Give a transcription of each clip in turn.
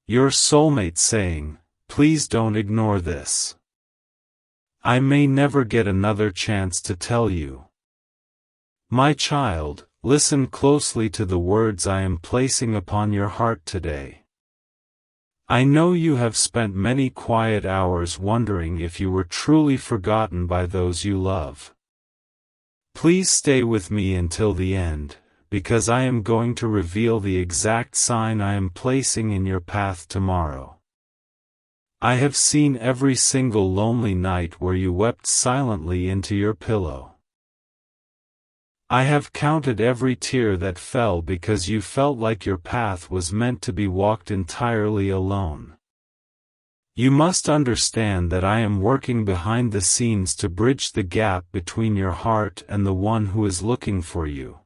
Your soulmate saying, "Please don't ignore this. I may never get another chance to tell you." My child, listen closely to the words I am placing upon your heart today. I know you have spent many quiet hours wondering if you were truly forgotten by those you love. Please stay with me until the end, because I am going to reveal the exact sign I am placing in your path tomorrow. I have seen every single lonely night where you wept silently into your pillow. I have counted every tear that fell because you felt like your path was meant to be walked entirely alone. You must understand that I am working behind the scenes to bridge the gap between your heart and the one who is looking for you.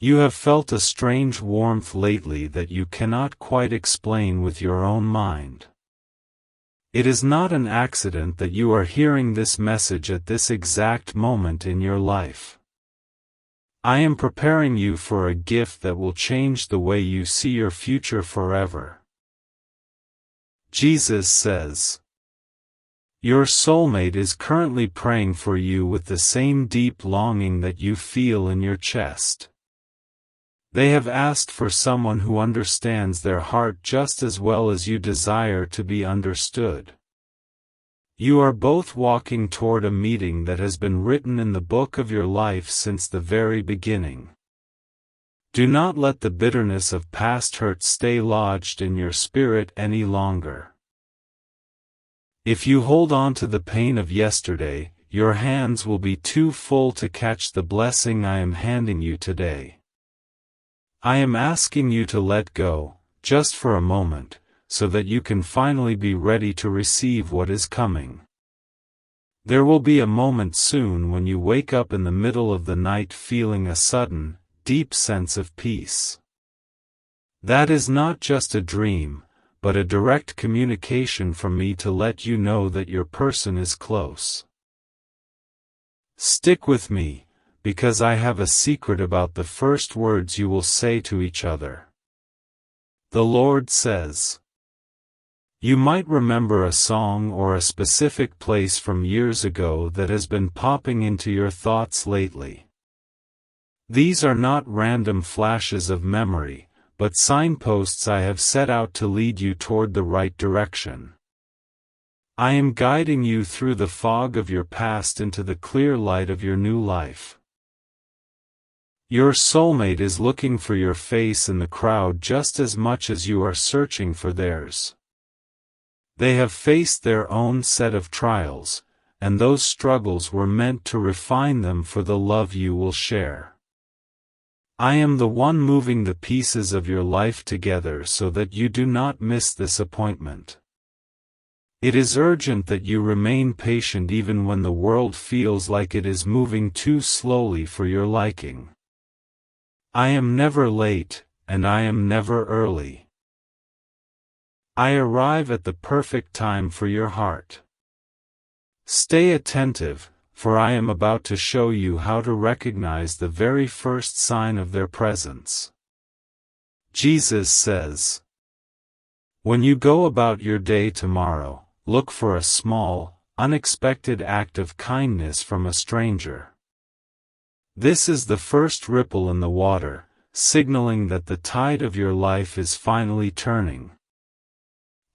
You have felt a strange warmth lately that you cannot quite explain with your own mind. It is not an accident that you are hearing this message at this exact moment in your life. I am preparing you for a gift that will change the way you see your future forever. Jesus says, your soulmate is currently praying for you with the same deep longing that you feel in your chest. They have asked for someone who understands their heart just as well as you desire to be understood. You are both walking toward a meeting that has been written in the book of your life since the very beginning. Do not let the bitterness of past hurt stay lodged in your spirit any longer. If you hold on to the pain of yesterday, your hands will be too full to catch the blessing I am handing you today. I am asking you to let go, just for a moment, so that you can finally be ready to receive what is coming. There will be a moment soon when you wake up in the middle of the night feeling a sudden, deep sense of peace. That is not just a dream, but a direct communication from me to let you know that your person is close. Stick with me, because I have a secret about the first words you will say to each other. The Lord says, you might remember a song or a specific place from years ago that has been popping into your thoughts lately. These are not random flashes of memory, but signposts I have set out to lead you toward the right direction. I am guiding you through the fog of your past into the clear light of your new life. Your soulmate is looking for your face in the crowd just as much as you are searching for theirs. They have faced their own set of trials, and those struggles were meant to refine them for the love you will share. I am the one moving the pieces of your life together so that you do not miss this appointment. It is urgent that you remain patient even when the world feels like it is moving too slowly for your liking. I am never late, and I am never early. I arrive at the perfect time for your heart. Stay attentive, for I am about to show you how to recognize the very first sign of their presence. Jesus says, when you go about your day tomorrow, look for a small, unexpected act of kindness from a stranger. This is the first ripple in the water, signaling that the tide of your life is finally turning.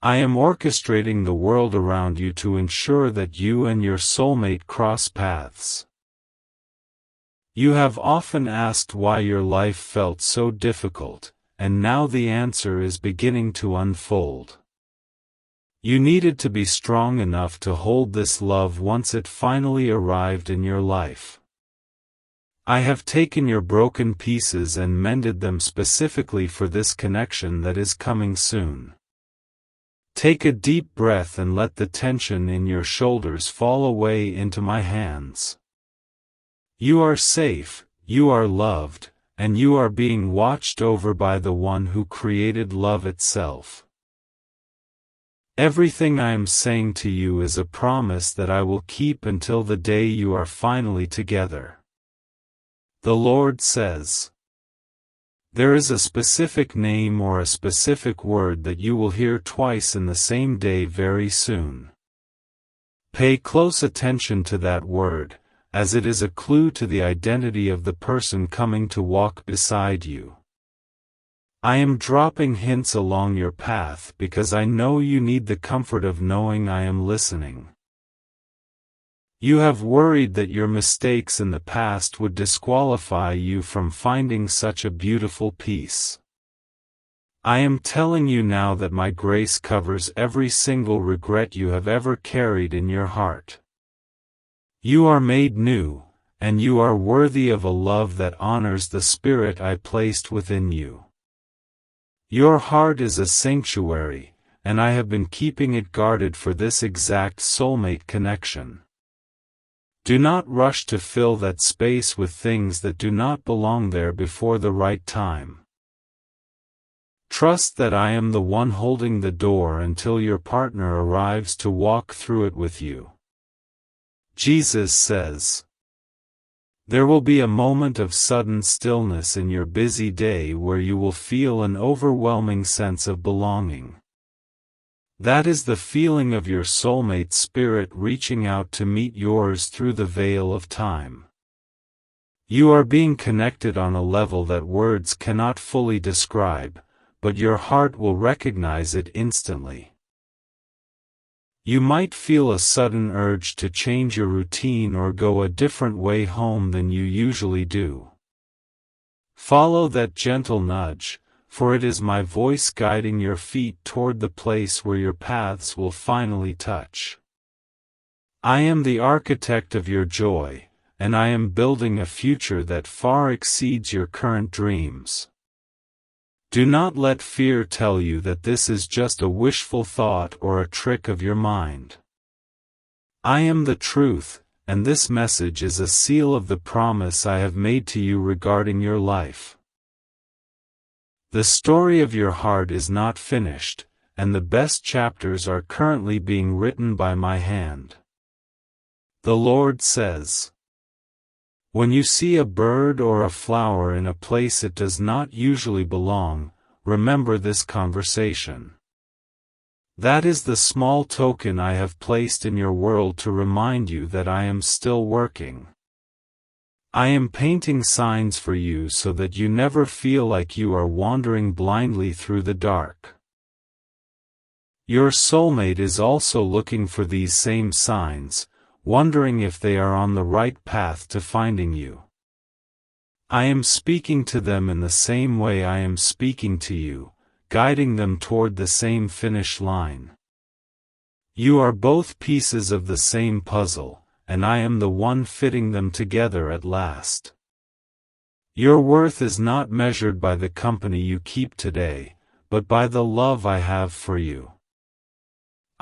I am orchestrating the world around you to ensure that you and your soulmate cross paths. You have often asked why your life felt so difficult, and now the answer is beginning to unfold. You needed to be strong enough to hold this love once it finally arrived in your life. I have taken your broken pieces and mended them specifically for this connection that is coming soon. Take a deep breath and let the tension in your shoulders fall away into my hands. You are safe, you are loved, and you are being watched over by the one who created love itself. Everything I am saying to you is a promise that I will keep until the day you are finally together. The Lord says, There is a specific name or a specific word that you will hear twice in the same day very soon. Pay close attention to that word, as it is a clue to the identity of the person coming to walk beside you. I am dropping hints along your path because I know you need the comfort of knowing I am listening. You have worried that your mistakes in the past would disqualify you from finding such a beautiful peace. I am telling you now that my grace covers every single regret you have ever carried in your heart. You are made new, and you are worthy of a love that honors the spirit I placed within you. Your heart is a sanctuary, and I have been keeping it guarded for this exact soulmate connection. Do not rush to fill that space with things that do not belong there before the right time. Trust that I am the one holding the door until your partner arrives to walk through it with you. Jesus says, there will be a moment of sudden stillness in your busy day where you will feel an overwhelming sense of belonging. That is the feeling of your soulmate spirit reaching out to meet yours through the veil of time. You are being connected on a level that words cannot fully describe, but your heart will recognize it instantly. You might feel a sudden urge to change your routine or go a different way home than you usually do. Follow that gentle nudge, for it is my voice guiding your feet toward the place where your paths will finally touch. I am the architect of your joy, and I am building a future that far exceeds your current dreams. Do not let fear tell you that this is just a wishful thought or a trick of your mind. I am the truth, and this message is a seal of the promise I have made to you regarding your life. The story of your heart is not finished, and the best chapters are currently being written by my hand. The Lord says, when you see a bird or a flower in a place it does not usually belong, remember this conversation. That is the small token I have placed in your world to remind you that I am still working. I am painting signs for you so that you never feel like you are wandering blindly through the dark. Your soulmate is also looking for these same signs, wondering if they are on the right path to finding you. I am speaking to them in the same way I am speaking to you, guiding them toward the same finish line. You are both pieces of the same puzzle, and I am the one fitting them together at last. Your worth is not measured by the company you keep today, but by the love I have for you.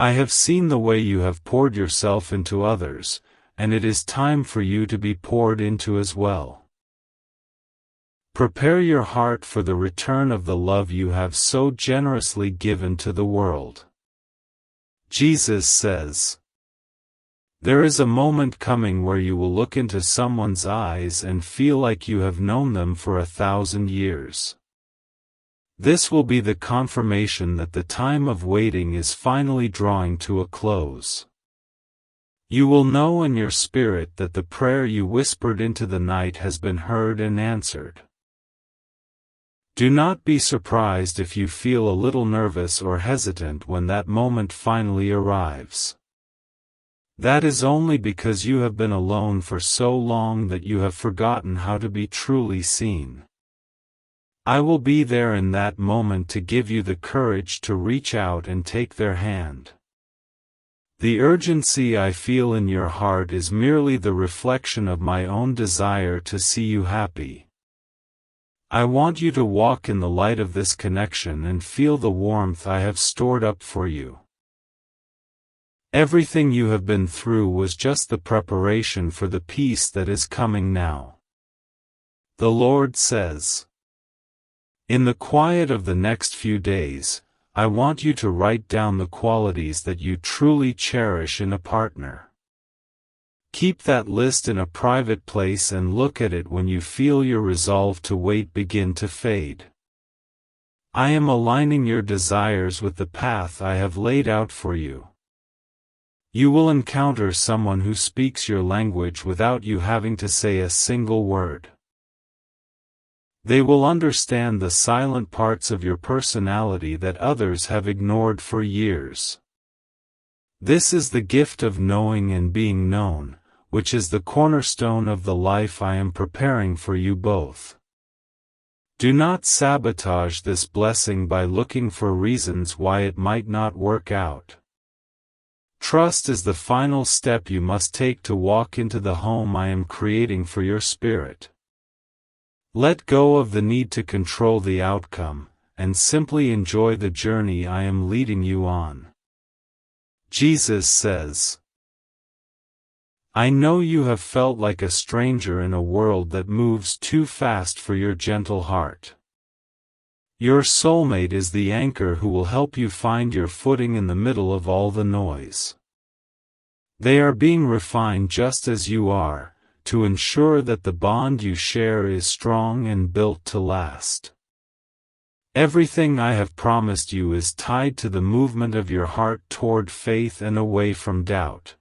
I have seen the way you have poured yourself into others, and it is time for you to be poured into as well. Prepare your heart for the return of the love you have so generously given to the world. Jesus says, there is a moment coming where you will look into someone's eyes and feel like you have known them for 1,000 years. This will be the confirmation that the time of waiting is finally drawing to a close. You will know in your spirit that the prayer you whispered into the night has been heard and answered. Do not be surprised if you feel a little nervous or hesitant when that moment finally arrives. That is only because you have been alone for so long that you have forgotten how to be truly seen. I will be there in that moment to give you the courage to reach out and take their hand. The urgency I feel in your heart is merely the reflection of my own desire to see you happy. I want you to walk in the light of this connection and feel the warmth I have stored up for you. Everything you have been through was just the preparation for the peace that is coming now. The Lord says, in the quiet of the next few days, I want you to write down the qualities that you truly cherish in a partner. Keep that list in a private place and look at it when you feel your resolve to wait begin to fade. I am aligning your desires with the path I have laid out for you. You will encounter someone who speaks your language without you having to say a single word. They will understand the silent parts of your personality that others have ignored for years. This is the gift of knowing and being known, which is the cornerstone of the life I am preparing for you both. Do not sabotage this blessing by looking for reasons why it might not work out. Trust is the final step you must take to walk into the home I am creating for your spirit. Let go of the need to control the outcome, and simply enjoy the journey I am leading you on. Jesus says, I know you have felt like a stranger in a world that moves too fast for your gentle heart. Your soulmate is the anchor who will help you find your footing in the middle of all the noise. They are being refined just as you are, to ensure that the bond you share is strong and built to last. Everything I have promised you is tied to the movement of your heart toward faith and away from doubt.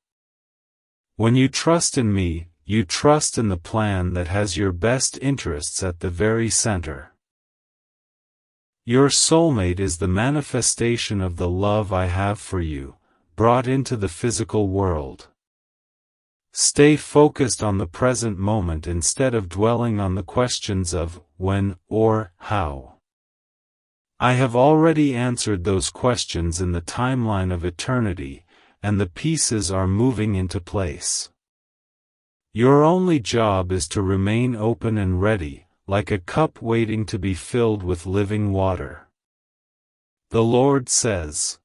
When you trust in me, you trust in the plan that has your best interests at the very center. Your soulmate is the manifestation of the love I have for you, brought into the physical world. Stay focused on the present moment instead of dwelling on the questions of when or how. I have already answered those questions in the timeline of eternity, and the pieces are moving into place. Your only job is to remain open and ready, like a cup waiting to be filled with living water. The Lord says,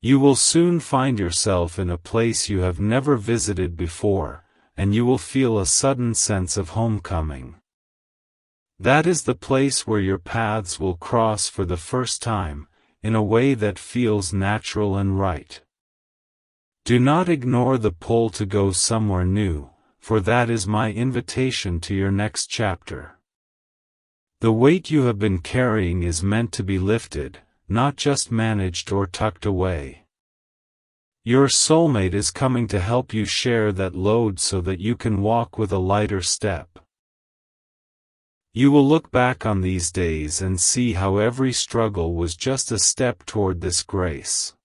you will soon find yourself in a place you have never visited before, and you will feel a sudden sense of homecoming. That is the place where your paths will cross for the first time, in a way that feels natural and right. Do not ignore the pull to go somewhere new, for that is my invitation to your next chapter. The weight you have been carrying is meant to be lifted, not just managed or tucked away. Your soulmate is coming to help you share that load so that you can walk with a lighter step. You will look back on these days and see how every struggle was just a step toward this grace.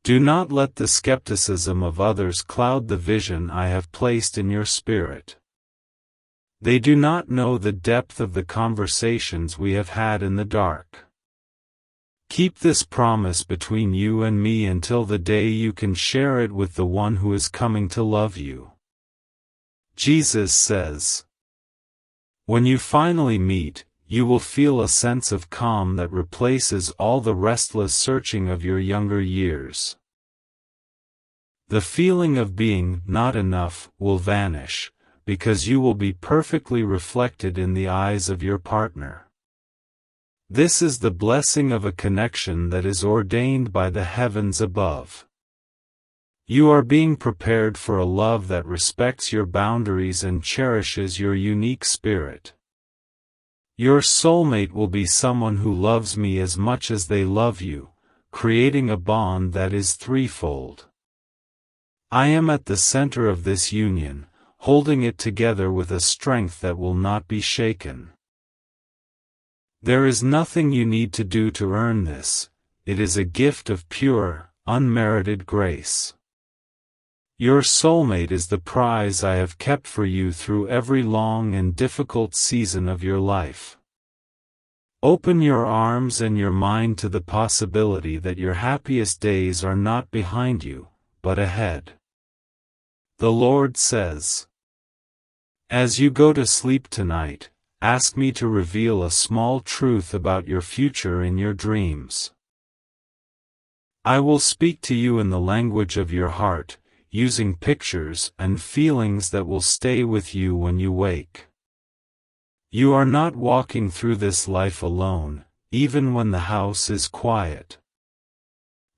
Do not let the skepticism of others cloud the vision I have placed in your spirit. They do not know the depth of the conversations we have had in the dark. Keep this promise between you and me until the day you can share it with the one who is coming to love you. Jesus says, when you finally meet, you will feel a sense of calm that replaces all the restless searching of your younger years. The feeling of being not enough will vanish, because you will be perfectly reflected in the eyes of your partner. This is the blessing of a connection that is ordained by the heavens above. You are being prepared for a love that respects your boundaries and cherishes your unique spirit. Your soulmate will be someone who loves me as much as they love you, creating a bond that is threefold. I am at the center of this union, holding it together with a strength that will not be shaken. There is nothing you need to do to earn this, it is a gift of pure, unmerited grace. Your soulmate is the prize I have kept for you through every long and difficult season of your life. Open your arms and your mind to the possibility that your happiest days are not behind you, but ahead. The Lord says, as you go to sleep tonight, ask me to reveal a small truth about your future in your dreams. I will speak to you in the language of your heart, using pictures and feelings that will stay with you when you wake. You are not walking through this life alone, even when the house is quiet.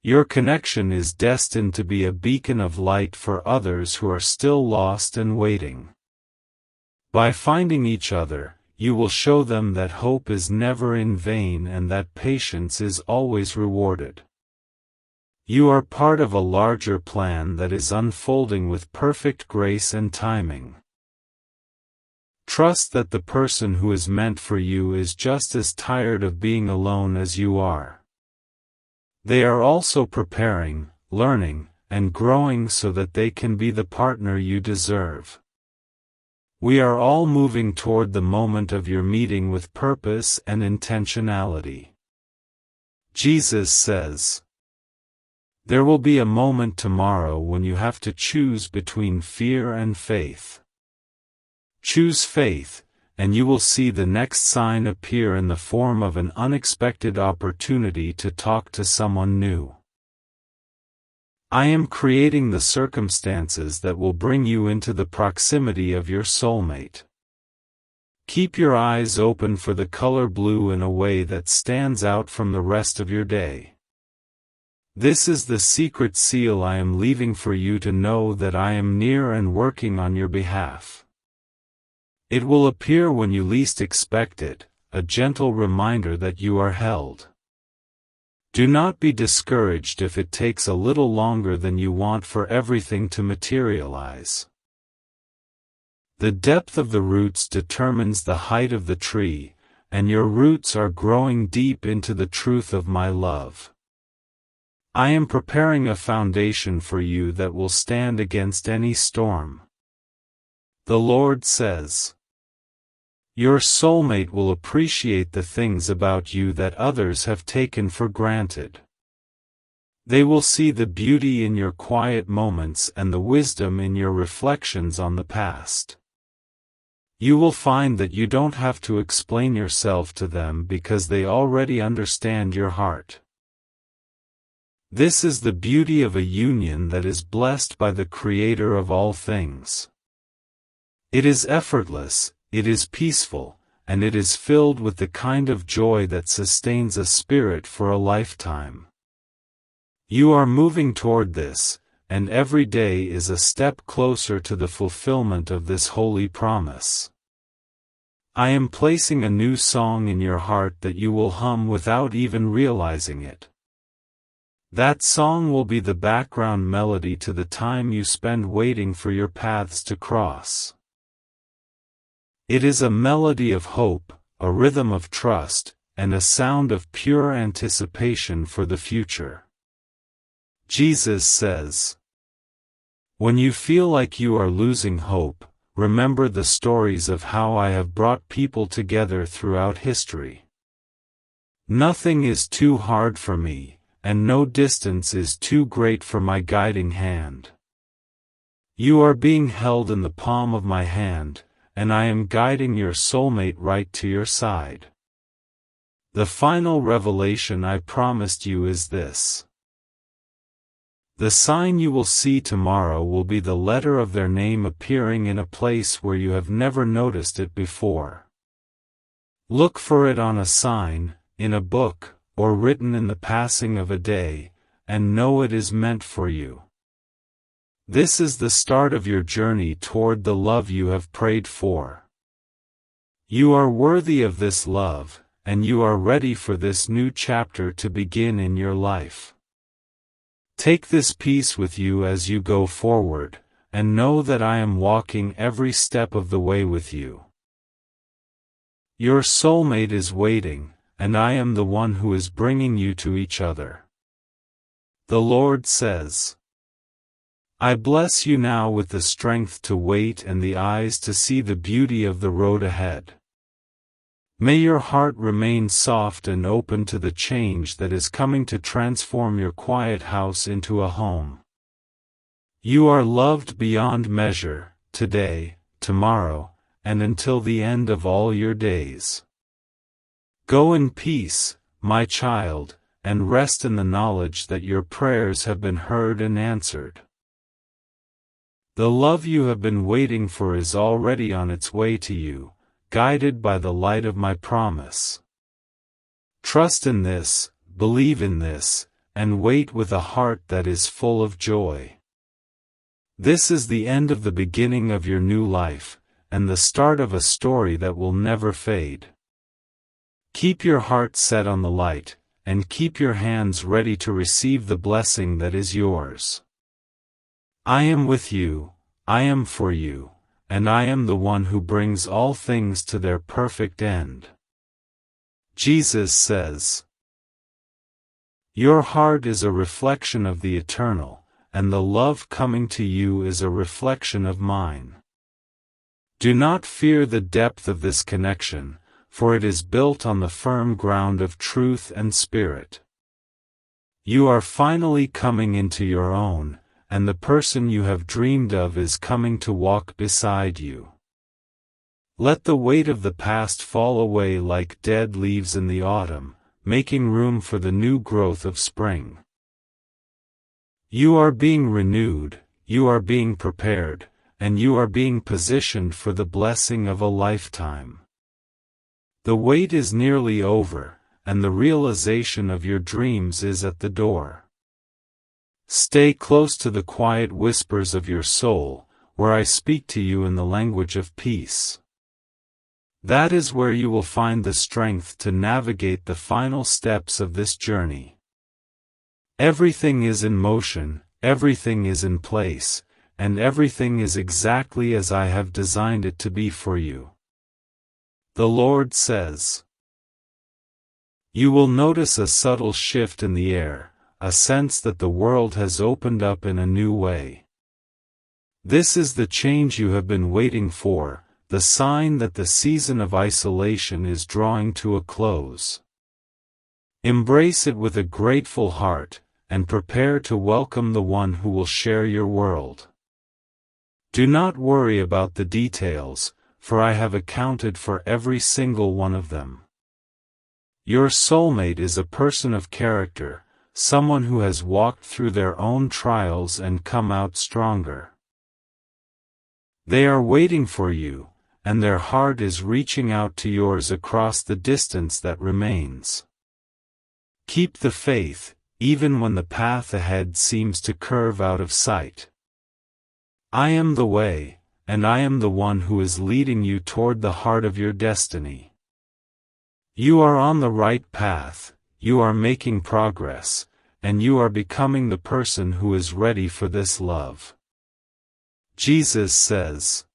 Your connection is destined to be a beacon of light for others who are still lost and waiting. By finding each other, you will show them that hope is never in vain and that patience is always rewarded. You are part of a larger plan that is unfolding with perfect grace and timing. Trust that the person who is meant for you is just as tired of being alone as you are. They are also preparing, learning, and growing so that they can be the partner you deserve. We are all moving toward the moment of your meeting with purpose and intentionality. Jesus says, "There will be a moment tomorrow when you have to choose between fear and faith. Choose faith, and you will see the next sign appear in the form of an unexpected opportunity to talk to someone new." I am creating the circumstances that will bring you into the proximity of your soulmate. Keep your eyes open for the color blue in a way that stands out from the rest of your day. This is the secret seal I am leaving for you to know that I am near and working on your behalf. It will appear when you least expect it, a gentle reminder that you are held. Do not be discouraged if it takes a little longer than you want for everything to materialize. The depth of the roots determines the height of the tree, and your roots are growing deep into the truth of my love. I am preparing a foundation for you that will stand against any storm. The Lord says, your soulmate will appreciate the things about you that others have taken for granted. They will see the beauty in your quiet moments and the wisdom in your reflections on the past. You will find that you don't have to explain yourself to them because they already understand your heart. This is the beauty of a union that is blessed by the Creator of all things. It is effortless, it is peaceful, and it is filled with the kind of joy that sustains a spirit for a lifetime. You are moving toward this, and every day is a step closer to the fulfillment of this holy promise. I am placing a new song in your heart that you will hum without even realizing it. That song will be the background melody to the time you spend waiting for your paths to cross. It is a melody of hope, a rhythm of trust, and a sound of pure anticipation for the future. Jesus says, when you feel like you are losing hope, remember the stories of how I have brought people together throughout history. Nothing is too hard for me, and no distance is too great for my guiding hand. You are being held in the palm of my hand, and I am guiding your soulmate right to your side. The final revelation I promised you is this. The sign you will see tomorrow will be the letter of their name appearing in a place where you have never noticed it before. Look for it on a sign, in a book, or written in the passing of a day, and know it is meant for you. This is the start of your journey toward the love you have prayed for. You are worthy of this love, and you are ready for this new chapter to begin in your life. Take this peace with you as you go forward, and know that I am walking every step of the way with you. Your soulmate is waiting, and I am the one who is bringing you to each other. The Lord says, I bless you now with the strength to wait and the eyes to see the beauty of the road ahead. May your heart remain soft and open to the change that is coming to transform your quiet house into a home. You are loved beyond measure, today, tomorrow, and until the end of all your days. Go in peace, my child, and rest in the knowledge that your prayers have been heard and answered. The love you have been waiting for is already on its way to you, guided by the light of my promise. Trust in this, believe in this, and wait with a heart that is full of joy. This is the end of the beginning of your new life, and the start of a story that will never fade. Keep your heart set on the light, and keep your hands ready to receive the blessing that is yours. I am with you, I am for you, and I am the one who brings all things to their perfect end. Jesus says, "Your heart is a reflection of the eternal, and the love coming to you is a reflection of mine." Do not fear the depth of this connection, for it is built on the firm ground of truth and spirit. You are finally coming into your own, and the person you have dreamed of is coming to walk beside you. Let the weight of the past fall away like dead leaves in the autumn, making room for the new growth of spring. You are being renewed, you are being prepared, and you are being positioned for the blessing of a lifetime. The wait is nearly over, and the realization of your dreams is at the door. Stay close to the quiet whispers of your soul, where I speak to you in the language of peace. That is where you will find the strength to navigate the final steps of this journey. Everything is in motion, everything is in place, and everything is exactly as I have designed it to be for you. The Lord says, you will notice a subtle shift in the air, a sense that the world has opened up in a new way. This is the change you have been waiting for, the sign that the season of isolation is drawing to a close. Embrace it with a grateful heart, and prepare to welcome the one who will share your world. Do not worry about the details, for I have accounted for every single one of them. Your soulmate is a person of character, someone who has walked through their own trials and come out stronger. They are waiting for you, and their heart is reaching out to yours across the distance that remains. Keep the faith, even when the path ahead seems to curve out of sight. I am the way, and I am the one who is leading you toward the heart of your destiny. You are on the right path, you are making progress, and you are becoming the person who is ready for this love. Jesus says,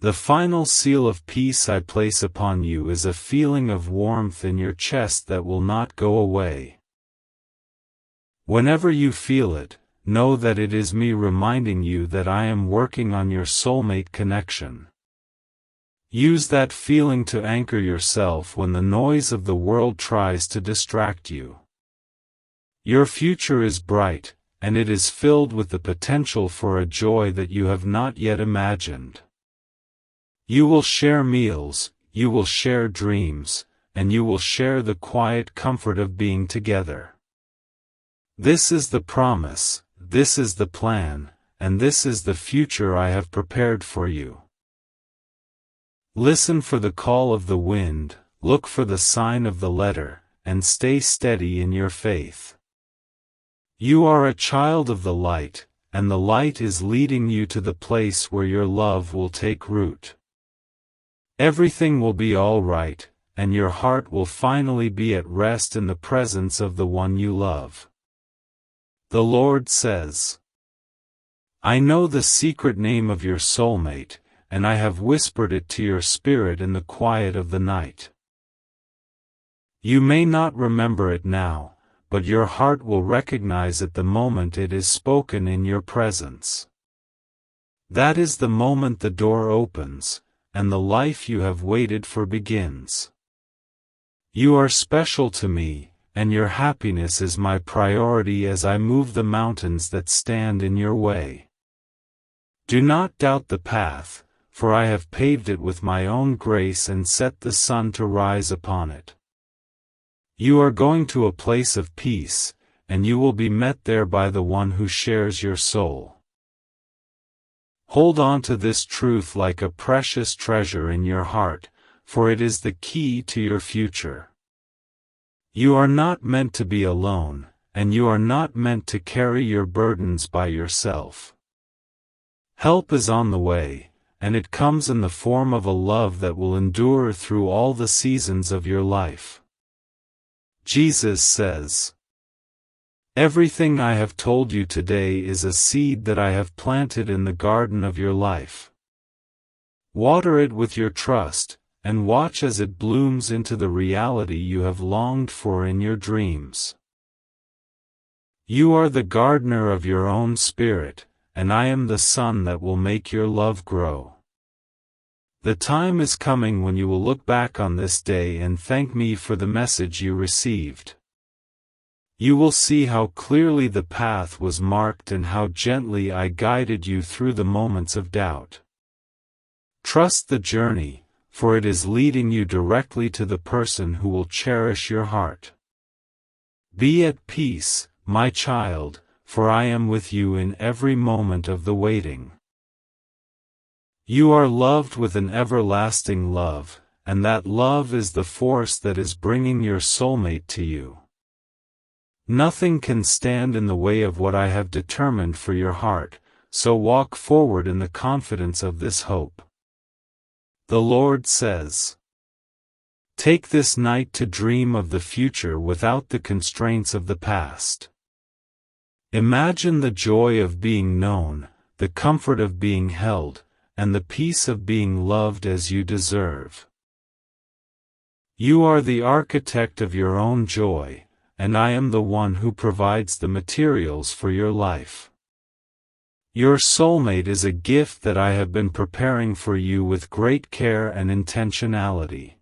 the final seal of peace I place upon you is a feeling of warmth in your chest that will not go away. Whenever you feel it, know that it is me reminding you that I am working on your soulmate connection. Use that feeling to anchor yourself when the noise of the world tries to distract you. Your future is bright, and it is filled with the potential for a joy that you have not yet imagined. You will share meals, you will share dreams, and you will share the quiet comfort of being together. This is the promise, this is the plan, and this is the future I have prepared for you. Listen for the call of the wind, look for the sign of the letter, and stay steady in your faith. You are a child of the light, and the light is leading you to the place where your love will take root. Everything will be all right, and your heart will finally be at rest in the presence of the one you love. The Lord says, I know the secret name of your soulmate, and I have whispered it to your spirit in the quiet of the night. You may not remember it now, but your heart will recognize it the moment it is spoken in your presence. That is the moment the door opens, and the life you have waited for begins. You are special to me, and your happiness is my priority as I move the mountains that stand in your way. Do not doubt the path, for I have paved it with my own grace and set the sun to rise upon it. You are going to a place of peace, and you will be met there by the one who shares your soul. Hold on to this truth like a precious treasure in your heart, for it is the key to your future. You are not meant to be alone, and you are not meant to carry your burdens by yourself. Help is on the way, and it comes in the form of a love that will endure through all the seasons of your life. Jesus says, "Everything I have told you today is a seed that I have planted in the garden of your life. Water it with your trust, and watch as it blooms into the reality you have longed for in your dreams. You are the gardener of your own spirit, and I am the sun that will make your love grow. The time is coming when you will look back on this day and thank me for the message you received. You will see how clearly the path was marked and how gently I guided you through the moments of doubt. Trust the journey, for it is leading you directly to the person who will cherish your heart. Be at peace, my child, for I am with you in every moment of the waiting. You are loved with an everlasting love, and that love is the force that is bringing your soulmate to you. Nothing can stand in the way of what I have determined for your heart, so walk forward in the confidence of this hope. The Lord says, take this night to dream of the future without the constraints of the past. Imagine the joy of being known, the comfort of being held, and the peace of being loved as you deserve. You are the architect of your own joy, and I am the one who provides the materials for your life. Your soulmate is a gift that I have been preparing for you with great care and intentionality.